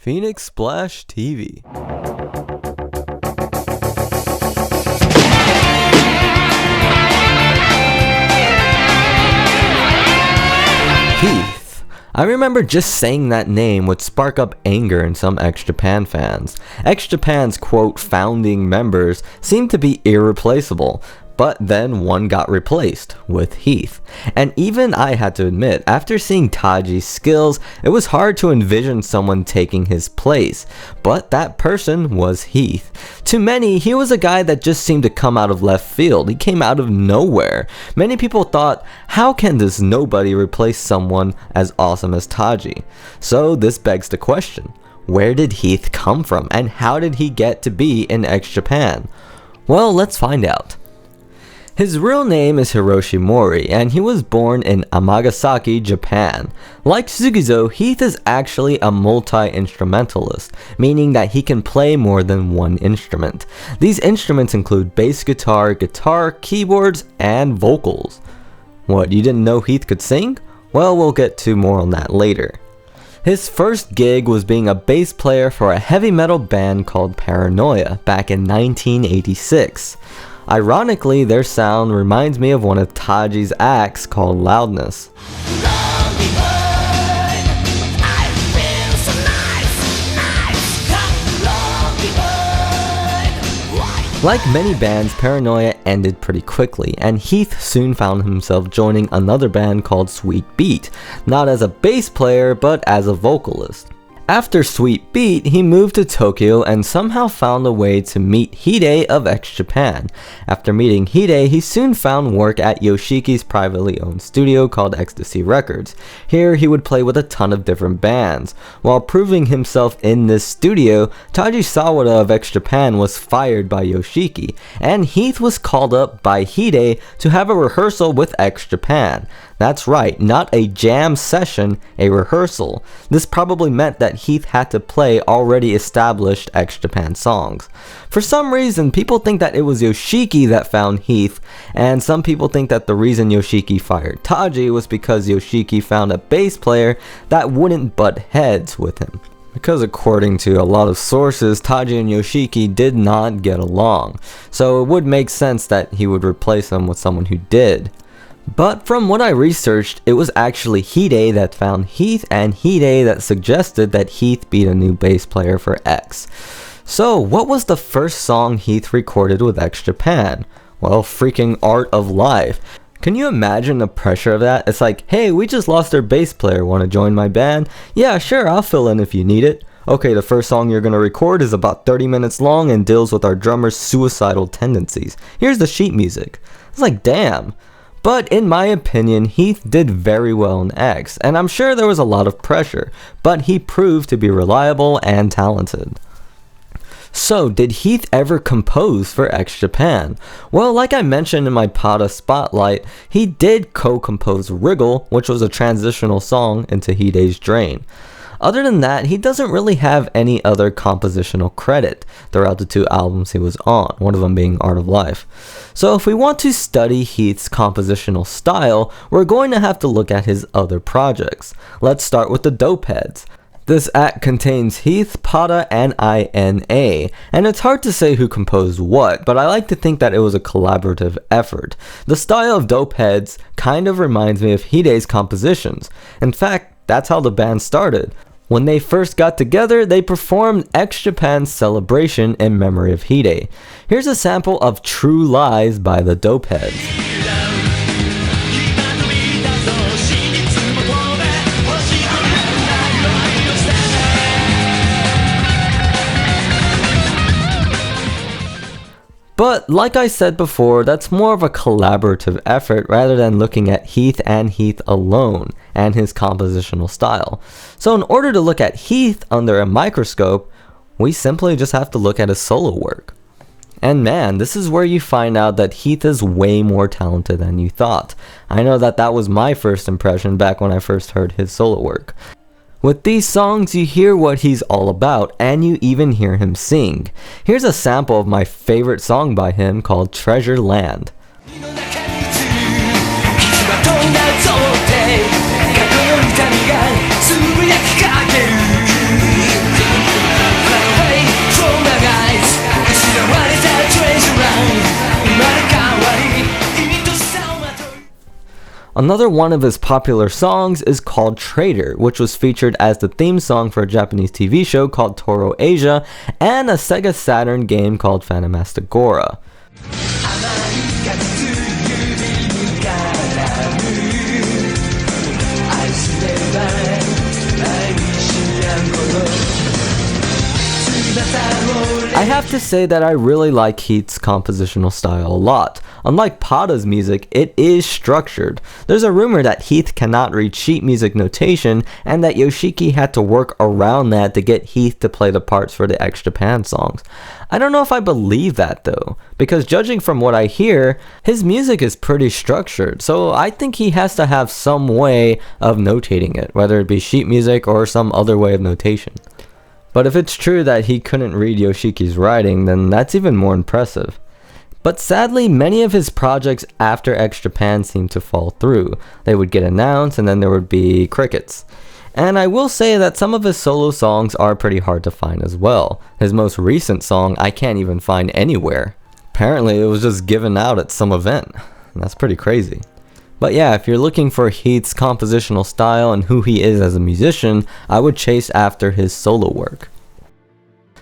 Phoenix Splash TV. Heath. I remember just saying that name would spark up anger in some X-Japan fans. X-Japan's quote founding members seemed to be irreplaceable, but then one got replaced with Heath. And even I had to admit, after seeing Taji's skills, it was hard to envision someone taking his place. But that person was Heath. To many, he was a guy that just seemed to come out of left field. He came out of nowhere. Many people thought, how can this nobody replace someone as awesome as Taji? So this begs the question, where did Heath come from and how did he get to be in X-Japan? Well, let's find out. His real name is Hiroshi Mori, and he was born in Amagasaki, Japan. Like Sugizo, Heath is actually a multi-instrumentalist, meaning that he can play more than one instrument. These instruments include bass guitar, keyboards, and vocals. What, you didn't know Heath could sing? Well, we'll get to more on that later. His first gig was being a bass player for a heavy metal band called Paranoia back in 1986. Ironically, their sound reminds me of one of Taji's acts called Loudness. Like many bands, Paranoia ended pretty quickly, and Heath soon found himself joining another band called Sweet Beat, not as a bass player, but as a vocalist. After Sweet Beat, he moved to Tokyo and somehow found a way to meet Hide of X-Japan. After meeting Hide, he soon found work at Yoshiki's privately owned studio called Ecstasy Records. Here, he would play with a ton of different bands. While proving himself in this studio, Taji Sawada of X-Japan was fired by Yoshiki, and Heath was called up by Hide to have a rehearsal with X-Japan. That's right, not a jam session, a rehearsal. This probably meant that Heath had to play already established X-Japan songs. For some reason, people think that it was Yoshiki that found Heath, and some people think that the reason Yoshiki fired Taji was because Yoshiki found a bass player that wouldn't butt heads with him. Because according to a lot of sources, Taji and Yoshiki did not get along, so it would make sense that he would replace him with someone who did. But from what I researched, it was actually Hide that found Heath and Hide that suggested that Heath be a new bass player for X. So what was the first song Heath recorded with X-Japan? Well, freaking Art of Life. Can you imagine the pressure of that? It's like, hey, we just lost our bass player, want to join my band? Yeah, sure, I'll fill in if you need it. Okay, the first song you're gonna record is about 30 minutes long and deals with our drummer's suicidal tendencies. Here's the sheet music. It's like, damn. But in my opinion, Heath did very well in X, and I'm sure there was a lot of pressure, but he proved to be reliable and talented. So, did Heath ever compose for X-Japan? Well, like I mentioned in my Pada Spotlight, he did co-compose Wriggle, which was a transitional song into Hide's Drain. Other than that, he doesn't really have any other compositional credit throughout the two albums he was on, one of them being Art of Life. So if we want to study Heath's compositional style, we're going to have to look at his other projects. Let's start with the Dope Heads. This act contains Heath, Pada, and INA, and it's hard to say who composed what, but I like to think that it was a collaborative effort. The style of Dope Heads kind of reminds me of Hide's compositions. In fact, that's how the band started. When they first got together, they performed X-Japan's Celebration in memory of Hide. Here's a sample of True Lies by the Dope Heads. But like I said before, that's more of a collaborative effort rather than looking at Heath and Heath alone and his compositional style. So in order to look at Heath under a microscope, we simply just have to look at his solo work. And man, this is where you find out that Heath is way more talented than you thought. I know that that was my first impression back when I first heard his solo work. With these songs, you hear what he's all about, and you even hear him sing. Here's a sample of my favorite song by him called Treasure Land. Another one of his popular songs is called Traitor, which was featured as the theme song for a Japanese TV show called Toro Asia and a Sega Saturn game called Phantomastigora. I have to say that I really like Heath's compositional style a lot. Unlike Pada's music, it is structured. There's a rumor that Heath cannot read sheet music notation and that Yoshiki had to work around that to get Heath to play the parts for the X Japan songs. I don't know if I believe that though, because judging from what I hear, his music is pretty structured, so I think he has to have some way of notating it, whether it be sheet music or some other way of notation. But if it's true that he couldn't read Yoshiki's writing, then that's even more impressive. But sadly, many of his projects after X Japan seemed to fall through. They would get announced and then there would be crickets. And I will say that some of his solo songs are pretty hard to find as well. His most recent song I can't even find anywhere. Apparently it was just given out at some event. And that's pretty crazy. But yeah, if you're looking for Heath's compositional style and who he is as a musician, I would chase after his solo work.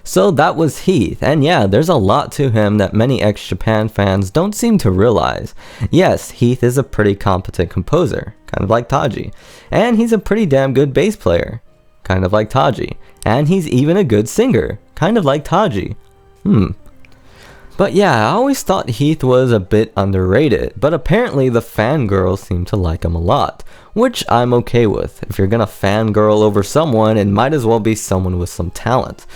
So that was Heath, and yeah, there's a lot to him that many X Japan fans don't seem to realize. Yes, Heath is a pretty competent composer, kind of like Taji, and he's a pretty damn good bass player, kind of like Taji, and he's even a good singer, kind of like Taji. But yeah, I always thought Heath was a bit underrated, but apparently the fangirls seem to like him a lot, which I'm okay with. If you're gonna fangirl over someone, it might as well be someone with some talent.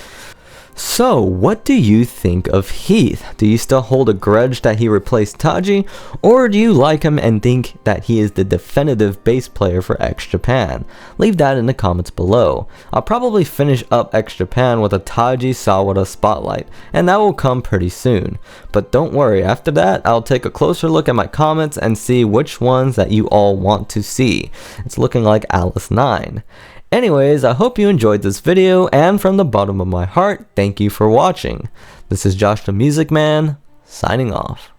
So, what do you think of Heath? Do you still hold a grudge that he replaced Taji, or do you like him and think that he is the definitive bass player for X Japan? Leave that in the comments below. I'll probably finish up X Japan with a Taji Sawada spotlight, and that will come pretty soon. But don't worry, after that, I'll take a closer look at my comments and see which ones that you all want to see. It's looking like Alice 9. Anyways, I hope you enjoyed this video, and from the bottom of my heart, thank you for watching. This is Josh the Music Man, signing off.